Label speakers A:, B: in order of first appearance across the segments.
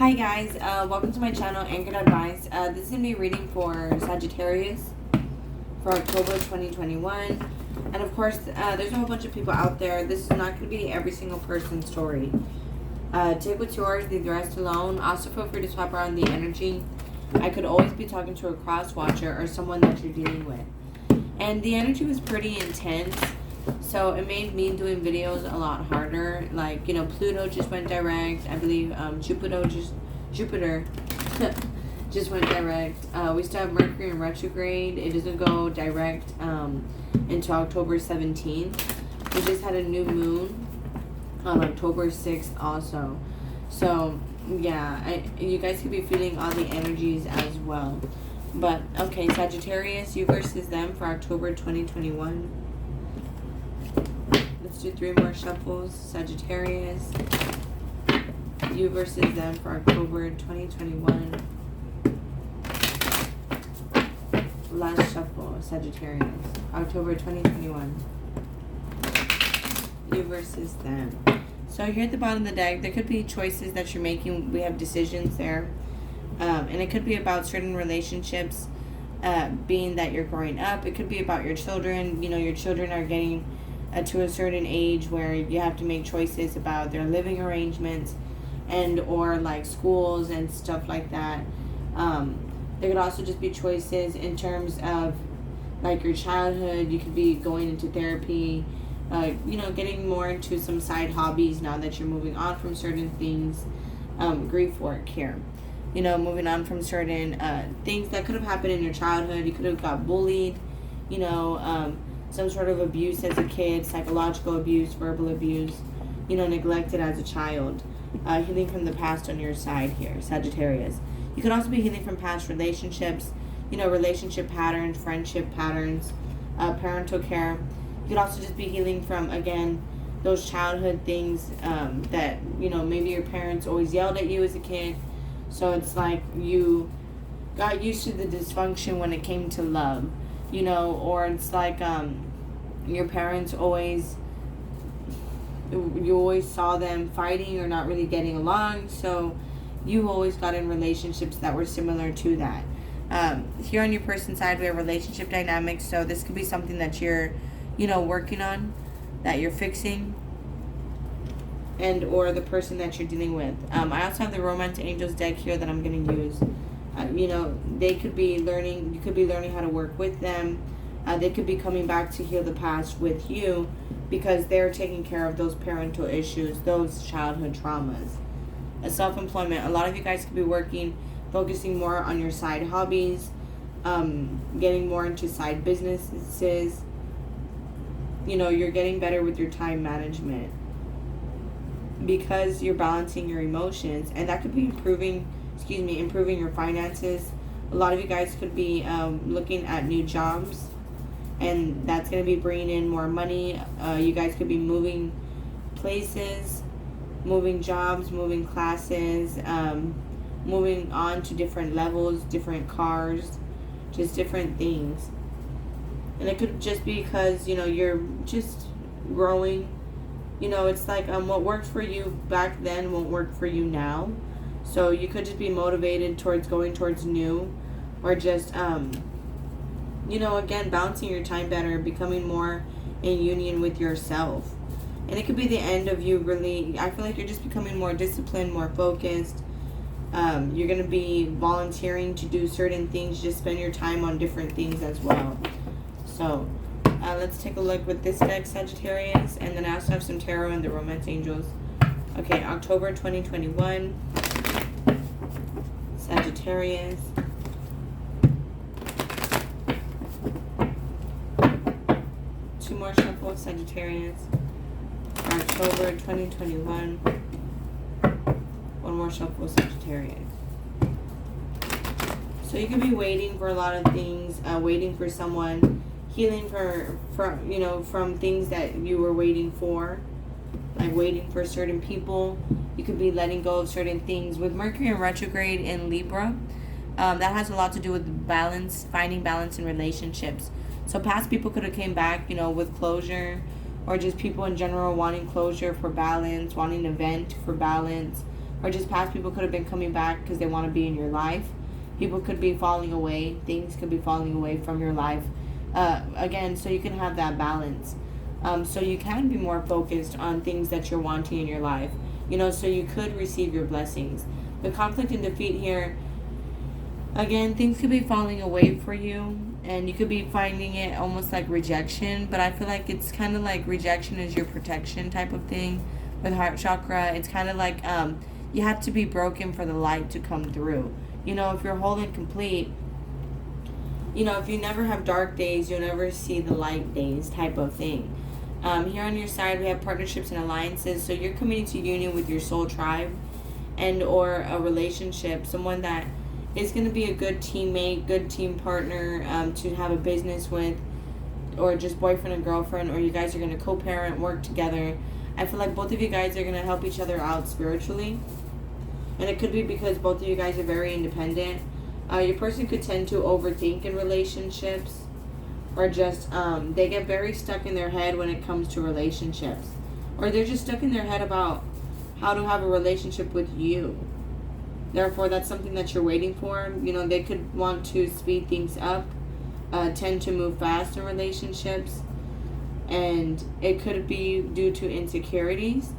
A: Hi guys, welcome to my channel, Anchored Advice. This is going to be reading for Sagittarius for October 2021. And of course, there's a whole bunch of people out there. This is not going to be every single person's story. Take what's yours, leave the rest alone. Also feel free to swap around the energy. I could always be talking to a cross watcher or someone that you're dealing with. And the energy was pretty intense. So it made me doing videos a lot harder. Like, you know, Pluto just went direct. I believe Jupiter just went direct. We still have Mercury in retrograde. It doesn't go direct until October 17th. We just had a new moon on October 6th also. So, yeah, you guys could be feeling all the energies as well. But, okay, Sagittarius, you versus them for October 2021. Let's do 3 more shuffles. Sagittarius, you versus them for October 2021. Last shuffle, Sagittarius, October 2021. You versus them. So here at the bottom of the deck, there could be choices that you're making. We have decisions there. And it could be about certain relationships, being that you're growing up. It could be about your children. You know, your children are getting to a certain age where you have to make choices about their living arrangements and or like schools and stuff like that. There could also just be choices in terms of like your childhood. You could be going into therapy, you know, getting more into some side hobbies now that you're moving on from certain things. Grief work here. You know, moving on from certain things that could have happened in your childhood. You could have got bullied, you know, some sort of abuse as a kid, psychological abuse, verbal abuse, you know, neglected as a child. Healing from the past on your side here, Sagittarius. You could also be healing from past relationships, you know, relationship patterns, friendship patterns, parental care. You could also just be healing from, again, those childhood things that, you know, maybe your parents always yelled at you as a kid. So it's like you got used to the dysfunction when it came to love, you know, or it's like your parents always, you always saw them fighting or not really getting along. So you always got in relationships that were similar to that. Here on your person's side, we have relationship dynamics. So this could be something that you're, you know, working on, that you're fixing, and or the person that you're dealing with. I also have the Romance Angels deck here that I'm going to use. You know, they could be learning, you could be learning how to work with them. They could be coming back to heal the past with you because they're taking care of those parental issues, those childhood traumas. Self-employment. A lot of you guys could be working, focusing more on your side hobbies, getting more into side businesses. You know, you're getting better with your time management because you're balancing your emotions, and that could be improving your finances. A lot of you guys could be looking at new jobs, and that's going to be bringing in more money. You guys could be moving places, moving jobs, moving classes, moving on to different levels, different cars, just different things. And it could just be because, you know, you're just growing. You know, it's like what worked for you back then won't work for you now. So you could just be motivated towards going towards new, or just, you know, again, balancing your time better, becoming more in union with yourself. And it could be the end of you really, I feel like you're just becoming more disciplined, more focused. You're going to be volunteering to do certain things, just spend your time on different things as well. So let's take a look with this deck, Sagittarius. And then I also have some tarot and the Romance Angels. Okay, October 2021. Sagittarius. Two more shuffles, Sagittarius. October 2021. One more shuffle, Sagittarius. So you could be waiting for a lot of things, waiting for someone, healing from you know, from things that you were waiting for, like waiting for certain people. You could be letting go of certain things. With Mercury in retrograde in Libra, that has a lot to do with balance, finding balance in relationships. So past people could have came back, you know, with closure, or just people in general wanting closure for balance, wanting a vent for balance, or just past people could have been coming back because they want to be in your life. People could be falling away. Things could be falling away from your life. Again, so you can have that balance. So you can be more focused on things that you're wanting in your life. So you could receive your blessings. The conflict and defeat here, again, things could be falling away for you, and you could be finding it almost like rejection, but I feel like it's kind of like rejection is your protection type of thing. With heart chakra, it's kind of like you have to be broken for the light to come through. If you're whole and complete, if you never have dark days, you'll never see the light days type of thing. Here on your side, we have partnerships and alliances. So you're coming into union with your soul tribe and or a relationship, someone that is going to be a good teammate, good team partner to have a business with, or just boyfriend and girlfriend, or you guys are going to co-parent, work together. I feel like both of you guys are going to help each other out spiritually. And it could be because both of you guys are very independent. Your person could tend to overthink in relationships, or just they get very stuck in their head when it comes to relationships, or they're just stuck in their head about how to have a relationship with you. Therefore, that's something that you're waiting for. They could want to speed things up, tend to move fast in relationships, and it could be due to insecurities.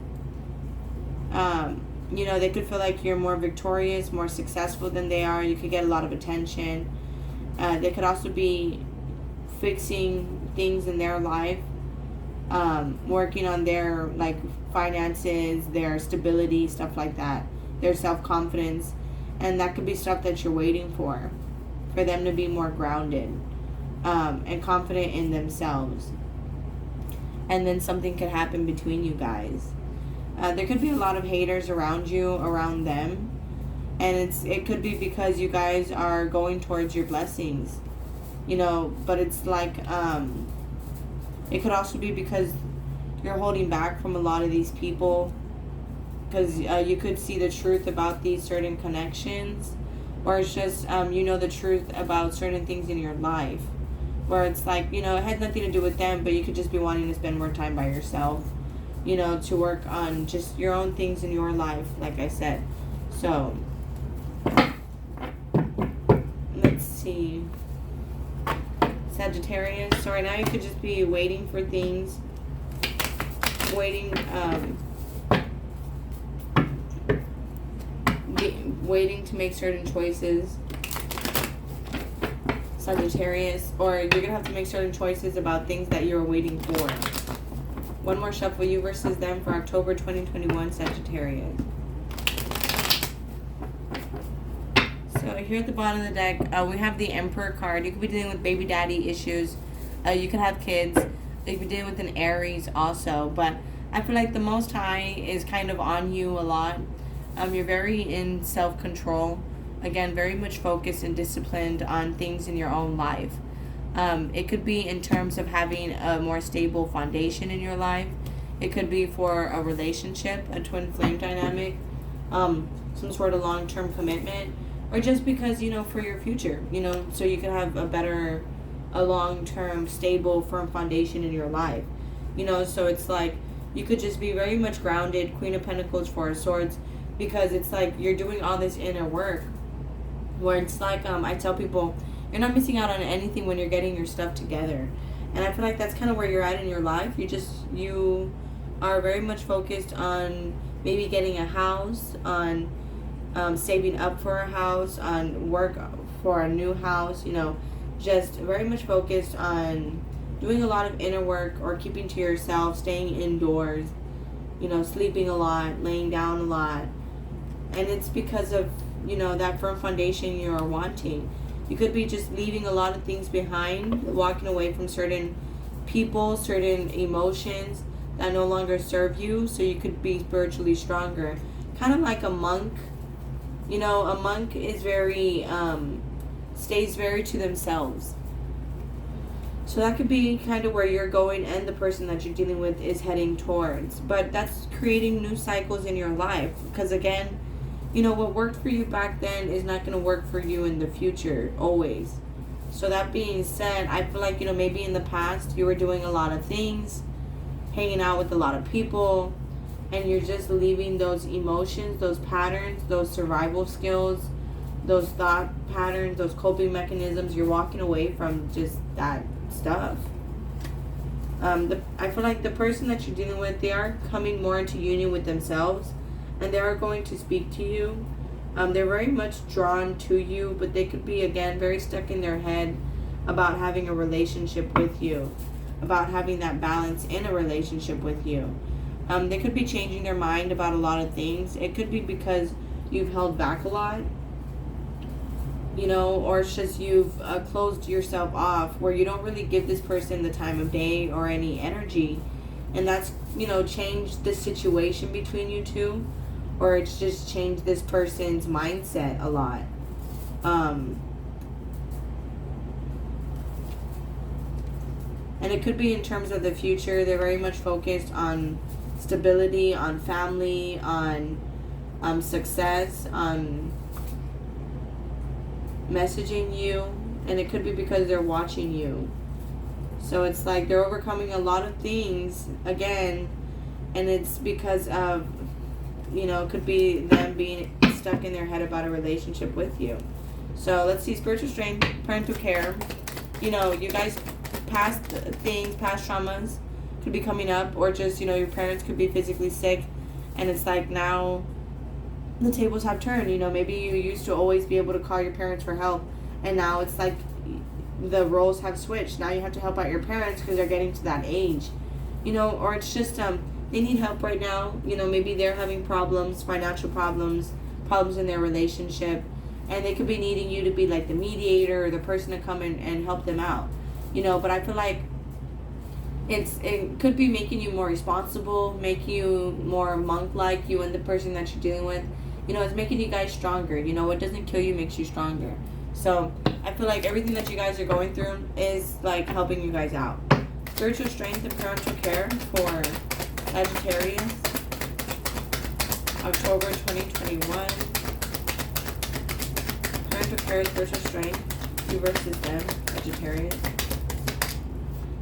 A: They could feel like you're more victorious, more successful than they are. You could get a lot of attention. They could also be fixing things in their life, working on their finances, their stability, stuff like that, their self-confidence. And that could be stuff that you're waiting for them to be more grounded and confident in themselves. And then something could happen between you guys. There could be a lot of haters around you, around them, and it could be because you guys are going towards your blessings, but it's like it could also be because you're holding back from a lot of these people, because you could see the truth about these certain connections, or it's just the truth about certain things in your life, where it's like it had nothing to do with them, but you could just be wanting to spend more time by yourself, to work on just your own things in your life, like I said. So, let's see. Sagittarius. So right now you could just be waiting for things. Waiting to make certain choices. Sagittarius. Or you're going to have to make certain choices about things that you're waiting for. One more shuffle, you versus them, for October 2021, Sagittarius. So here at the bottom of the deck, we have the Emperor card. You could be dealing with baby daddy issues. You could have kids. You could be dealing with an Aries also. But I feel like the Most High is kind of on you a lot. You're very in self-control. Again, very much focused and disciplined on things in your own life. It could be in terms of having a more stable foundation in your life. It could be for a relationship, a twin flame dynamic, some sort of long-term commitment, or just because, for your future, so you can have a long-term, stable, firm foundation in your life. So it's like you could just be very much grounded, Queen of Pentacles, Four of Swords, because it's like you're doing all this inner work, where it's like, I tell people, you're not missing out on anything when you're getting your stuff together. And I feel like that's kind of where you're at in your life. You are very much focused on maybe getting a house, on saving up for a house, on work for a new house, just very much focused on doing a lot of inner work, or keeping to yourself, staying indoors, sleeping a lot, laying down a lot. And it's because of, that firm foundation you're wanting. You could be just leaving a lot of things behind, walking away from certain people, certain emotions that no longer serve you, so you could be spiritually stronger. Kind of like a monk. A monk is very, stays very to themselves. So that could be kind of where you're going, and the person that you're dealing with is heading towards. But that's creating new cycles in your life. Because again, what worked for you back then is not going to work for you in the future, always. So that being said, I feel like, maybe in the past you were doing a lot of things, hanging out with a lot of people, and you're just leaving those emotions, those patterns, those survival skills, those thought patterns, those coping mechanisms. You're walking away from just that stuff. I feel like the person that you're dealing with, they are coming more into union with themselves, and they are going to speak to you. They're very much drawn to you, but they could be, again, very stuck in their head about having a relationship with you, about having that balance in a relationship with you. They could be changing their mind about a lot of things. It could be because you've held back a lot, you know, or it's just you've closed yourself off where you don't really give this person the time of day or any energy, and that's, you know, changed the situation between you two, or it's just changed this person's mindset a lot. And it could be in terms of the future. They're very much focused on stability, on family, on success, on messaging you, and it could be because they're watching you. So it's like they're overcoming a lot of things again, and it's because of, you know, it could be them being stuck in their head about a relationship with you. So let's see, spiritual strength, parental care. You know, you guys, past things, past traumas could be coming up, or just, you know, your parents could be physically sick, and it's like now the tables have turned. You know, maybe you used to always be able to call your parents for help, and now it's like the roles have switched. Now you have to help out your parents because they're getting to that age, you know, or it's just they need help right now. You know, maybe they're having problems, financial problems in their relationship, and they could be needing you to be like the mediator or the person to come in and help them out, you know. But I feel like it could be making you more responsible, make you more monk-like, you and the person that you're dealing with. You know, it's making you guys stronger. You know, what doesn't kill you makes you stronger. So I feel like everything that you guys are going through is like helping you guys out. Spiritual strength and parental care for Sagittarius, October 2021. Parental care, spiritual strength, you versus them, Sagittarius.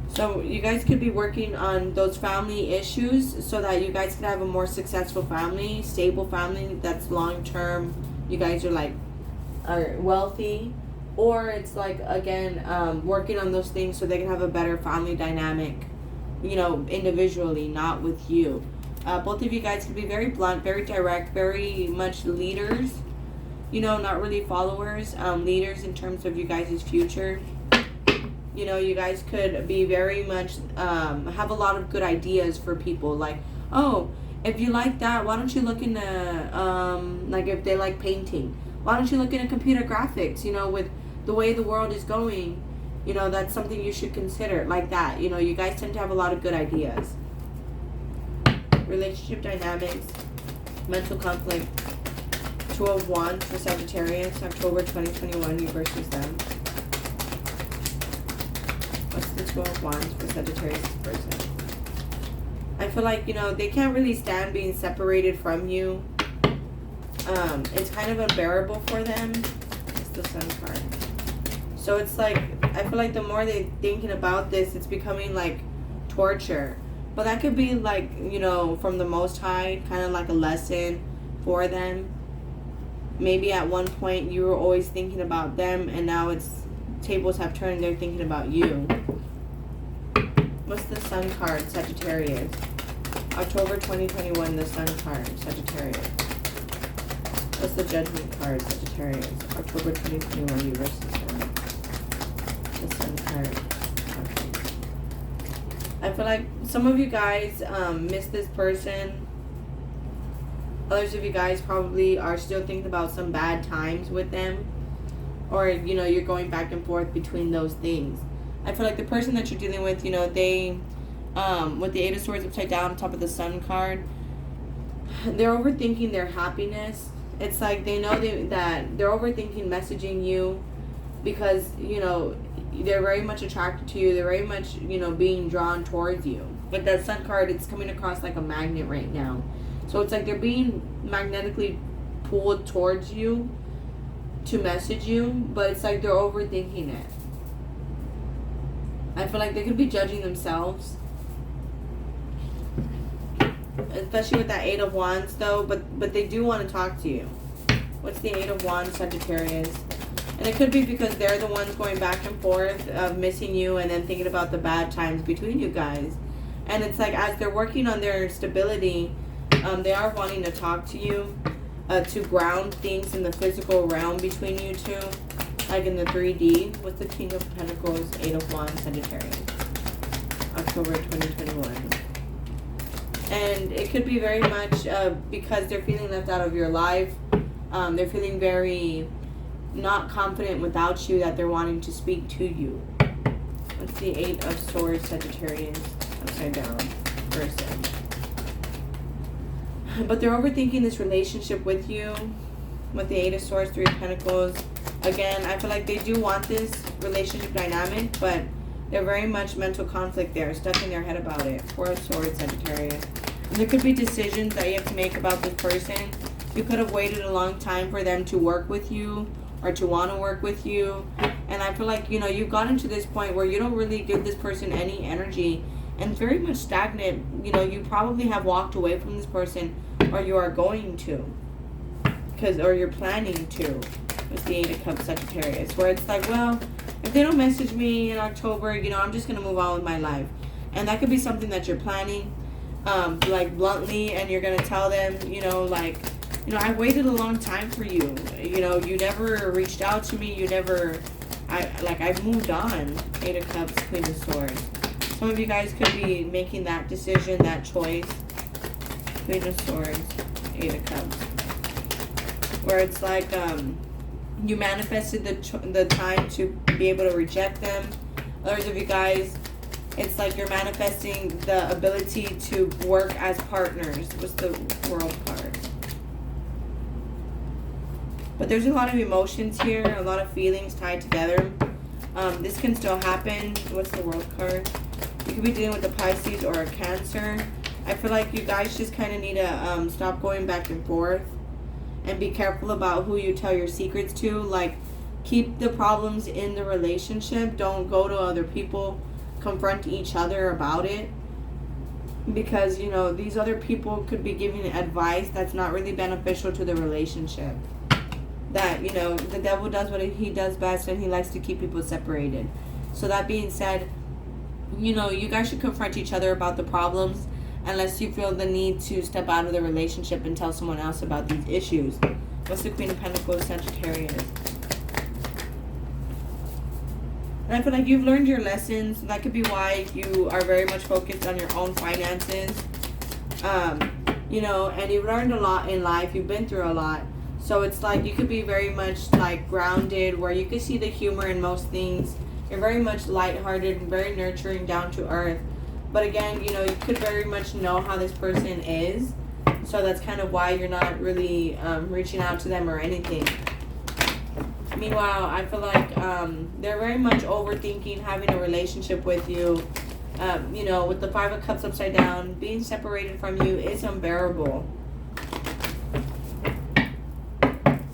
A: So you guys could be working on those family issues so that you guys can have a more successful family, stable family that's long term. You guys are wealthy, or it's like, again, working on those things so they can have a better family dynamic, you know, individually, not with you. Both of you guys could be very blunt, very direct, very much leaders, you know, not really followers, leaders in terms of you guys' future. You know, you guys could be very much, have a lot of good ideas for people. Like, oh, if you like that, why don't you look into, like if they like painting, why don't you look into computer graphics, you know, with the way the world is going, you know, that's something you should consider, like that. You know, you guys tend to have a lot of good ideas. Relationship dynamics, mental conflict, Two of Wands for Sagittarius, October 2021, you versus them. What's the Two of Wands for Sagittarius person? I feel like, you know, they can't really stand being separated from you. It's kind of unbearable for them. It's the Sun card. So it's like, I feel like the more they're thinking about this, it's becoming like torture. But that could be like, you know, from the Most High, kind of like a lesson for them. Maybe at one point you were always thinking about them, and now it's tables have turned, they're thinking about you. What's the Sun card, Sagittarius? October 2021, the Sun card, Sagittarius. What's the Judgment card, Sagittarius? October 2021, you versus them. The Sun card. Okay. I feel like some of you guys miss this person. Others of you guys probably are still thinking about some bad times with them. Or, you know, you're going back and forth between those things. I feel like the person that you're dealing with, you know, they, with the Eight of Swords upside down on top of the Sun card, they're overthinking their happiness. It's like they know that they're overthinking messaging you because, you know, they're very much attracted to you. They're very much, you know, being drawn towards you. But that Sun card, it's coming across like a magnet right now. So it's like they're being magnetically pulled towards you to message you, but it's like they're overthinking it. I feel like they could be judging themselves. especially with that 8 of Wands though, but they do want to talk to you. What's the 8 of Wands, Sagittarius? And it could be because they're the ones going back and forth of missing you and then thinking about the bad times between you guys. And it's like as they're working on their stability, they are wanting to talk to you to ground things in the physical realm between you two, like in the 3D. With the King of Pentacles, 8 of Wands, Sagittarius, October 2021. And it could be very much because they're feeling left out of your life. They're feeling very not confident without you, that they're wanting to speak to you. What's the 8 of Swords, Sagittarius, upside down person? But they're overthinking this relationship with you. With the 8 of Swords, 3 of Pentacles. Again, I feel like they do want this relationship dynamic, but they're very much mental conflict there, stuck in their head about it. 4 of Swords, Sagittarius. And there could be decisions that you have to make about this person. You could have waited a long time for them to work with you or to want to work with you. And I feel like, you know, you've gotten to this point where you don't really give this person any energy and very much stagnant. You know, you probably have walked away from this person, or you are going to, or you're planning to. With the 8 of Cups, Sagittarius, where it's like, well, if they don't message me in October, you know, I'm just going to move on with my life. And that could be something that you're planning, like bluntly, and you're going to tell them, you know, like, you know, I waited a long time for you. You know, you never reached out to me. You never, I've moved on. 8 of Cups, Queen of Swords. Some of you guys could be making that decision, that choice. Queen of Swords, 8 of Cups. Where it's like, you manifested the time to be able to reject them. Others of you guys, it's like you're manifesting the ability to work as partners. What's the World card? But there's a lot of emotions here, a lot of feelings tied together. This can still happen. What's the World card? You could be dealing with a Pisces or a Cancer. I feel like you guys just kind of need to stop going back and forth. And be careful about who you tell your secrets to. Like, keep the problems in the relationship. Don't go to other people. Confront each other about it. Because, you know, these other people could be giving advice that's not really beneficial to the relationship. That, you know, the devil does what he does best, and he likes to keep people separated. So that being said, you know, you guys should confront each other about the problems, unless you feel the need to step out of the relationship and tell someone else about these issues. What's the Queen of Pentacles, Sagittarius? And I feel like you've learned your lessons. That could be why you are very much focused on your own finances. You know, and you've learned a lot in life. You've been through a lot. So it's like you could be very much like grounded, where you could see the humor in most things. You're very much lighthearted and very nurturing, down to earth. But again, you know, you could very much know how this person is. So that's kind of why you're not really reaching out to them or anything. Meanwhile, I feel like they're very much overthinking having a relationship with you. You know, with the 5 of Cups upside down, being separated from you is unbearable.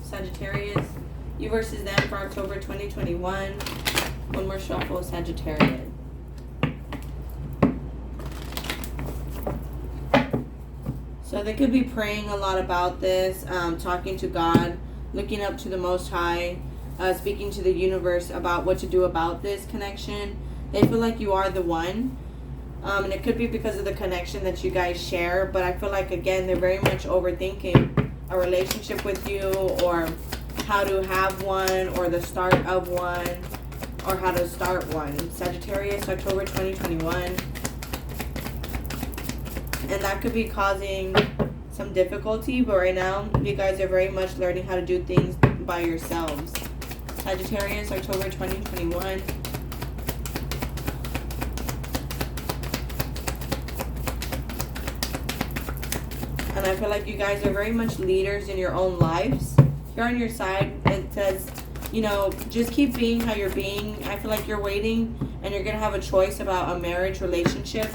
A: Sagittarius, you versus them for October 2021. One more shuffle, Sagittarius. So they could be praying a lot about this, talking to God, looking up to the Most High, speaking to the universe about what to do about this connection. They feel like you are the one. And it could be because of the connection that you guys share. But I feel like, again, they're very much overthinking a relationship with you, or how to have one, or the start of one, or how to start one. Sagittarius, October 2021. And that could be causing some difficulty. But right now, you guys are very much learning how to do things by yourselves. Sagittarius, October 2021. And I feel like you guys are very much leaders in your own lives. Here on your side, it says, you know, just keep being how you're being. I feel like you're waiting and you're going to have a choice about a marriage relationship,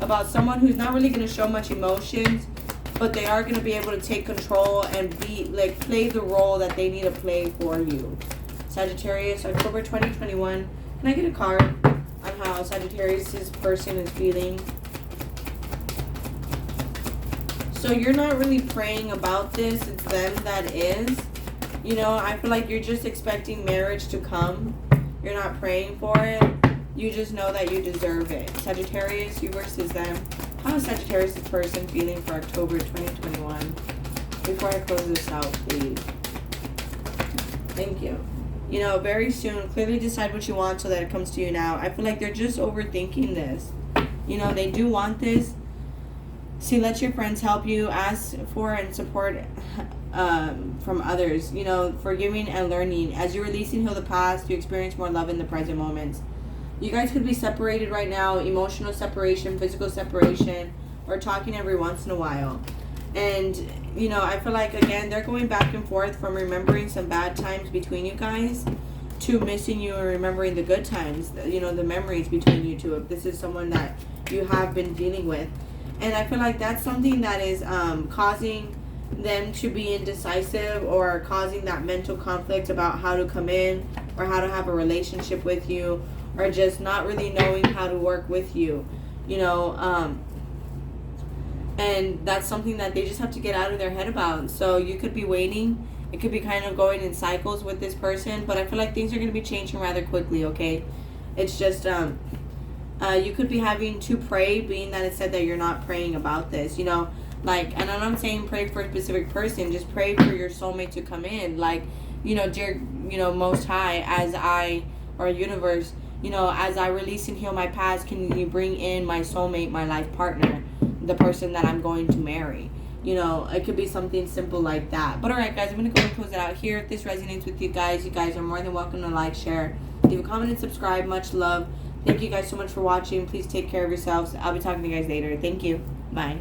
A: about someone who's not really going to show much emotions, but they are going to be able to take control and be like play the role that they need to play for you. Sagittarius, October 2021. Can I get a card on how Sagittarius' person is feeling? So you're not really praying about this. It's them that is. You know, I feel like you're just expecting marriage to come. You're not praying for it. You just know that you deserve it. Sagittarius, you versus them. How is Sagittarius this person feeling for October 2021? Before I close this out, please. Thank you. You know, very soon, clearly decide what you want so that it comes to you now. I feel like they're just overthinking this. You know, they do want this. See, let your friends help you. Ask for and support from others. You know, forgiving and learning. As you release and heal the past, you experience more love in the present moments. You guys could be separated right now. Emotional separation, physical separation, or talking every once in a while. And, you know, I feel like, again, they're going back and forth from remembering some bad times between you guys to missing you and remembering the good times, you know, the memories between you two, if this is someone that you have been dealing with. And I feel like that's something that is causing them to be indecisive, or causing that mental conflict about how to come in or how to have a relationship with you, or just not really knowing how to work with you, you know. And that's something that they just have to get out of their head about. So you could be waiting. It could be kind of going in cycles with this person. But I feel like things are going to be changing rather quickly, okay? It's just, you could be having to pray, being that it said that you're not praying about this, you know? Like, and I'm not saying pray for a specific person. Just pray for your soulmate to come in. Like, you know, dear, you know, Most High, as I, or universe, you know, as I release and heal my past, can you bring in my soulmate, my life partner, the person that I'm going to marry? You know, it could be something simple like that. But alright, guys, I'm going to go and close it out here. If this resonates with you guys are more than welcome to like, share, leave a comment, and subscribe. Much love. Thank you guys so much for watching. Please take care of yourselves. I'll be talking to you guys later. Thank you. Bye.